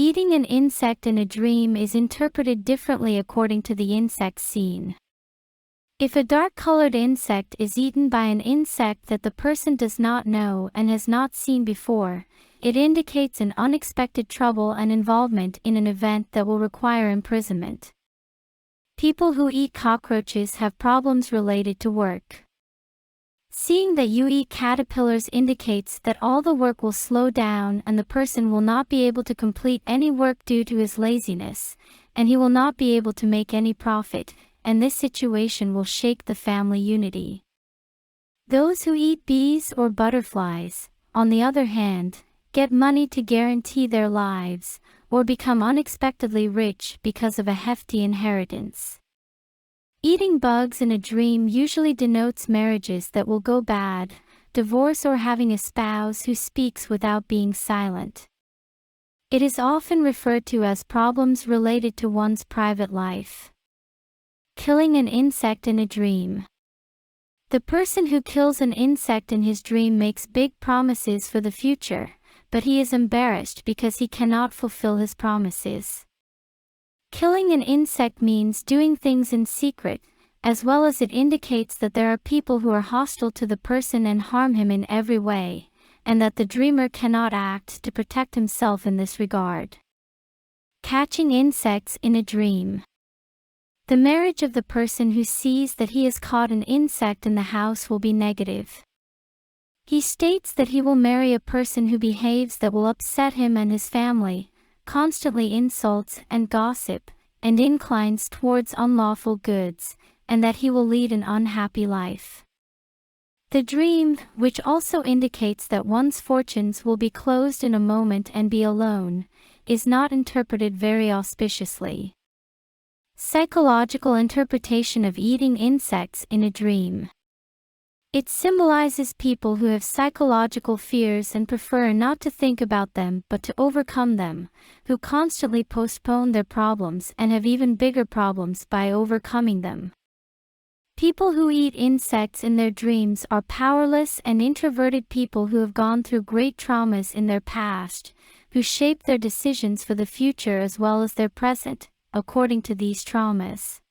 Eating an insect in a dream is interpreted differently according to the insect seen. If a dark-colored insect is eaten by an insect that the person does not know and has not seen before, it indicates an unexpected trouble and involvement in an event that will require imprisonment. People who eat cockroaches have problems related to work. Seeing that you eat caterpillars indicates that all the work will slow down and the person will not be able to complete any work due to his laziness, and he will not be able to make any profit, and this situation will shake the family unity. Those who eat bees or butterflies, on the other hand, get money to guarantee their lives, or become unexpectedly rich because of a hefty inheritance. Eating bugs in a dream usually denotes marriages that will go bad, divorce, or having a spouse who speaks without being silent. It is often referred to as problems related to one's private life. Killing an insect in a dream. The person who kills an insect in his dream makes big promises for the future, but he is embarrassed because he cannot fulfill his promises. Killing an insect means doing things in secret, as well as it indicates that there are people who are hostile to the person and harm him in every way, and that the dreamer cannot act to protect himself in this regard. Catching insects in a dream. The marriage of the person who sees that he has caught an insect in the house will be negative. He states that he will marry a person who behaves that will upset him and his family, constantly insults and gossip, and inclines towards unlawful goods, and that he will lead an unhappy life. The dream, which also indicates that one's fortunes will be closed in a moment and be alone, is not interpreted very auspiciously. Psychological interpretation of eating insects in a dream. It symbolizes people who have psychological fears and prefer not to think about them but to overcome them, who constantly postpone their problems and have even bigger problems by overcoming them. People who eat insects in their dreams are powerless and introverted people who have gone through great traumas in their past, who shape their decisions for the future as well as their present, according to these traumas.